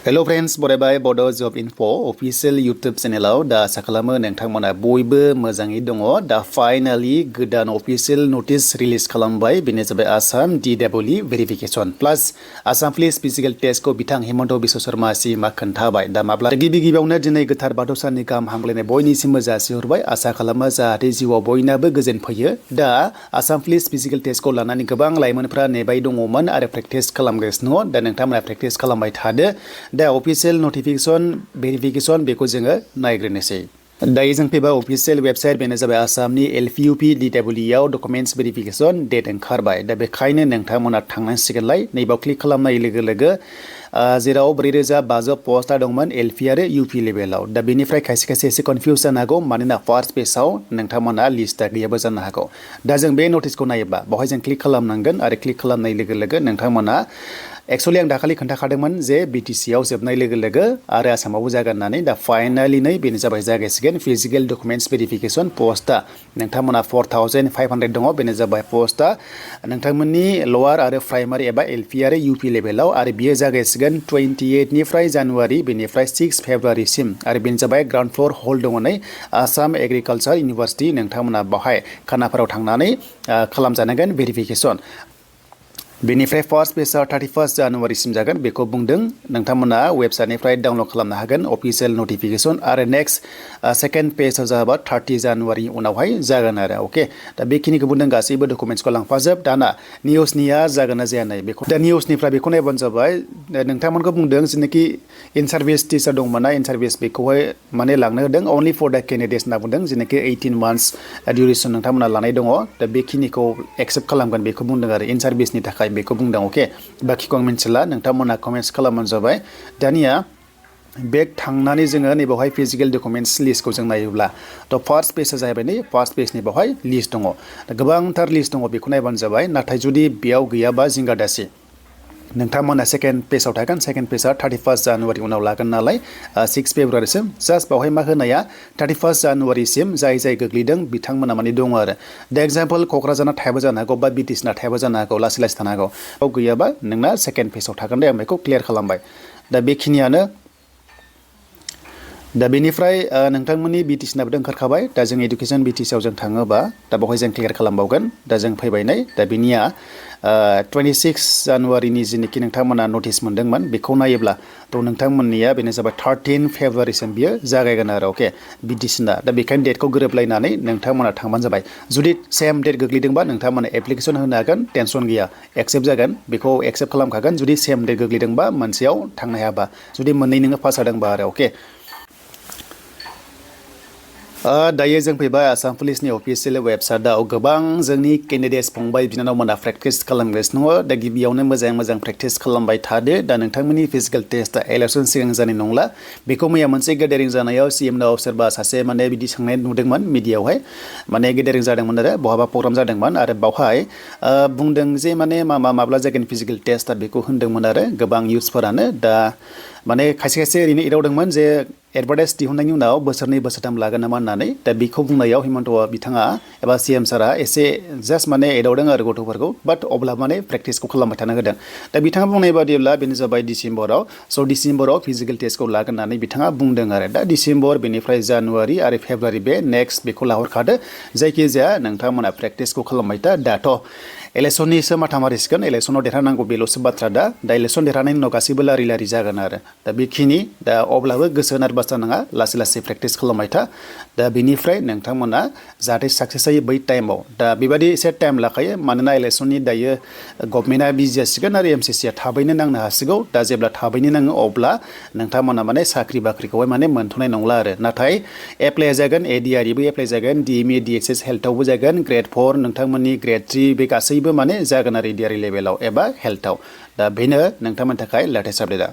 Hello friends, बरायबाय Bodo Job Info official YouTube channel दा आसा खालामो नोंथांमोना बयबो मोजाङै दङ दा फाइनाली गोदान official notice release खालामबाय बेनो जाबाय Assam DEE Verification plus Assam Police Physical Test को बिथां हेमन्त बिश्व शर्मा सिमा खोन्थाबाय दा माब्ला गिबियावनो दिनै गोथार बाथौ साननि गाहाम हामलायनाय बयनिसिमबो जासिहरबाय आसा खालामो जाहाथे जिउआव बयनाबो गोजोन फैयो दा Assam Police Physical Test को लानानै गोबां लाइमोनफोरा नेबाय दङमोन आरो प्रेक्टिस खालामगासिनो दा नोंथांमोना प्रेक्टिस खालामबाय थादो दा official notification verification बेखौ जोङो नायग्रोनोसै दायो जों फैबा official website बेनो जाबाय आसामनि LPUP DEE आव documents verification डेट ओंखारबाय दा बेखायनो नोंथांमोना थांनांसिगोनलाय नैबाव क्लिक खालामनाय लोगो लोगो जेराव 4500 पस्टआ दंमोन LP आरो UP लेभेलाव दा बेनिफ्राय खायसे एसे कन्फ्यूज जानो हागौ मानोना फार्स्ट पेजआव नोंथांमोना लिस्टआ गैयाबो जानो हागौ दा जों बे नटिसखौ नायोब्ला बेवहाय जों क्लिक खालामनांगोन आरो क्लिक खालामनाय लोगो लोगो नोंथांमोना एक्चुअली आं दाखालि खोन्थाखादोंमोन जे BTC आव जोबनाय लोगो लोगो आरो आसामावबो जागोन होननानै दा फाइनाली नै बेनो जाबाय जागायसिगोन फिजिकेल डकुमेन्ट्स भेरिफिकेशन पस्टआ नोंथांमोना 4500 दङ बेनो जाबाय पस्टआ नोंथांमोननि लवार आरो प्राइमारि एबा LP आरो UP लेभेलाव आरो बियो जागायसिगोन 28 निफ्राय जानुवारि बेनिफ्राय 6 फेब्रुवारिसिम आरो बेनो जाबाय ग्राउन्ड फ्लोर हल दङ नै आसाम एग्रिकालचार इउनिभार्सिटि नोंथांमोना बाहाय खानाफोराव थांनानै खालामजानांगोन भेरिफिकेशन बेनिफ्राय फार्स्ट पेजआ 31 जानुवारिसिम जागोन बेखौ बुंदों नोंथांमोना वेबसाइटनिफ्राय डाउनलड खालामनो हागोन अफिशियेल नटिफिकेशन आरो नेक्स्ट सेकेन्ड पेजआ जाबाय 30 जानुवारि उनावहाय जागोन आरो ओके दा बेखिनिखौ बुंदों गासैबो डकुमेन्ट्सखौ लांफाजोब दाना निउसनिया जागोन ना जाया नै बेखौ दा निउसनिफ्राय बेखौ नायबानो जाबाय नोंथांमोनखौ बुंदों जेनाखि इन सार्भिस टिचार दंमोन ना इन सार्भिस बेखौहाय माने लांनो होदों अनलि फर द केन्डिडेट्स होनना बुंदों जेनाखि 18 मान्थ्स डिउरेसन नोंथांमोना लानाय दङ दा बेखिनिखौ एक्सेप्ट खालामगोन बेखौ बुंदों आरो इन सार्भिसनि थाखाय बेखौ बुंदों अके बाखिखौ आं मिन्थिला नोंथांमोना कमेन्ट्स खालामबानो जाबाय दानिया बेक थांनानै जोङो नैबावहाय फिजिकेल डकुमेन्ट्स लिस्टखौ जों नायोब्ला थ' फार्स्ट पेजआ जाहैबाय नै फार्स्ट पेजनि बावहाय लिस्ट दङ गोबांथार लिस्ट दङ बेखौ नायबानो जाबाय नाथाय जुदि बेयाव गैयाबा जिंगा दासि नोंथांमोना सेकेन्ड पेजआव थागोन सेकेन्ड पेजआ 31 जानुवारि उनाव लागोन नालाय 6 फेब्रुवारिसिम जास्ट बावहाय मा होनाया 31 जानुवारिसिम जाय गोग्लैदों बिथांमोना माने दङ आरो दा एग्जाम्पल क'क्राझारना थायाबो जानो हागौ बा BTCना थायाबो जानो हागौ लासै थानो हागौ बेयाव गैयाबा नोंना सेकेन्ड पेजआव थागोन दे आं बेखौ क्लियार खालामबाय दा बेखिनियानो दा बेनिफ्राय नोंथांमोननि BTCनाबो ओंखारखाबाय दा जों एडुकेशन BTC आव जों थाङोबा दा बावहाय जों क्लियार खालामबावगोन दा जों फैबाय नै दा बेनिया 26 जानुवारिनि जिनोखि नोंथांमोना नटिस मोन्दोंमोन बेखौ नायोब्ला थ' नोंथांमोननिया बेनो जाबाय 13 फेब्रुवारिसिम बियो जागायगोन आरो अके BTCना दा बेखायनो डेटखौ गोरोबलायनानै नोंथांमोना थांबानो जाबाय जुदि सेम डेट गोग्लैदोंबा नोंथांमोना एप्लिकेसन होनो हागोन टेनसन गैया एक्सेप्ट जागोन बेखौ एक्सेप्ट खालामखागोन जुदि सेम डेट गोग्लैदोंबा मोनसेयाव थांनो हायाबा जुदि मोननै नोङो पास जादोंबा आरो अके दायो जों फैबाय आसाम पुलिसनि अफिसियेल वेबसाइटआव गोबां जोंनि केन्डिडेट्स फंबाय बिनानावमोना प्रेक्टिस खालामगासिनो दङ दा गिबियावनो मोजां प्रेक्टिस खालामबाय थादो दा नोंथांमोननि फिजिकेल टेस्टआ इलेक्सन सिगां जानाय नंला बेखौ मैया मोनसे गेदारिं जानायाव CMनाव सोरबा सासे माने बिदि सोंनाय नुदोंमोन मिडियायावहाय माने गेदारिं जादोंमोन आरो बहाबा प्रग्राम जादोंमोन आरो बावहाय बुंदों जे माने माब्ला जागोन फिजिकेल टेस्टआ बेखौ होनदोंमोन आरो गोबां इउथ्सफोरानो दा माने खायसे ओरैनो एदावदोंमोन जे एडभार्टाइज दिहुननायनि उनाव बोसोरनै बोसोरथाम लागोन नामा होननानै दा बेखौ बुंनायाव हेमन्तआ बिथाङा एबा CM सारा एसे जास्ट माने एदावदों आरो गथ'फोरखौ बाट अब्ला माने प्रेक्टिसखौ खालामबाय थानो होदों दा बिथाङा बुंनाय बादिब्ला बेनो जाबाय डिसेम्बराव स' डिसेम्बराव फिजिकेल टेस्टखौ लागोन होननानै बिथाङा बुंदों आरो दा डिसेम्बर बेनिफ्राय जानुवारि आरो फेब्रुवारि बे नेक्स्ट बेखौ लाहरखादो जायखिजाया नोंथांमोना प्रेक्टिसखौ खालामबाय था दाथ' इलेक्सननिसो माथा मारिसिगोन इलेक्सनाव देरहानांगौ बेल'सो बाथ्रा दा इलेक्सन देरहानायनि उनाव गासैबो लारि जागोन आरो दा बेखिनि दा अब्लाबो गोसो होनार बाथ्रा नङा लासै प्रेक्टिस खालामबाय था दा बेनिफ्राय नोंथांमोना जाहाथे साक्सेस जायो बै टाइमाव दा बेबायदि एसे टाइम लाखायो मानोना इलेक्सननि दायो गभर्नमेन्टआ बिजि जासिगोन आरो MCCआ थाबैनो नांनो हासिगौ दा जेब्ला थाबैनो नाङो अब्ला नोंथांमोना माने साख्रि बाख्रिखौहाय माने मोनथ'नाय नंला आरो नाथाय एप्लाइ जागोन ADREबो एप्लाइ जागोन DME DHS हेल्थआवबो जागोन ग्रेड 4 नोंथांमोननि ग्रेड 3 बे गासैबो माने जागोन आरो ADRE लेभेलाव एबा हेल्थआव दा बेनो नोंथांमोननि थाखाय लेटेस्ट आपडेटआ